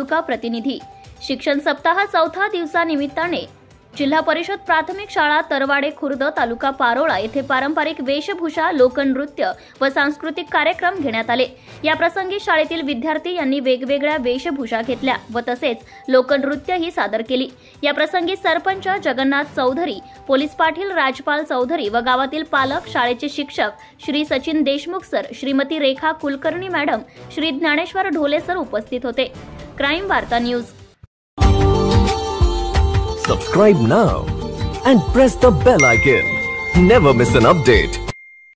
तालुका प्रतिनिधी। शिक्षण सप्ताह चौथ्या दिवसानिमित्ताने जिल्हा परिषद प्राथमिक शाळा तरवाडे खुर्द तालुका पारोळा येथे पारंपरिक वेशभूषा, लोकनृत्य व सांस्कृतिक कार्यक्रम घेण्यात आले। या प्रसंगी शाळेतील विद्यार्थी यांनी वेगवेगळ्या वेशभूषा घेतल्या व तसेच लोकनृत्यही सादर केली। या प्रसंगी सरपंच जगन्नाथ चौधरी, पोलीस पाटील राजपाल चौधरी व गावातील पालक, शाळेचे शिक्षक Shri Sachin Deshmukh sir, Shrimati Rekha Kulkarni madam, Shri Dnyaneshwar Dhole sir उपस्थित होते। क्राईम वार्ता news. Subscribe now and press the bell icon. Never miss an update.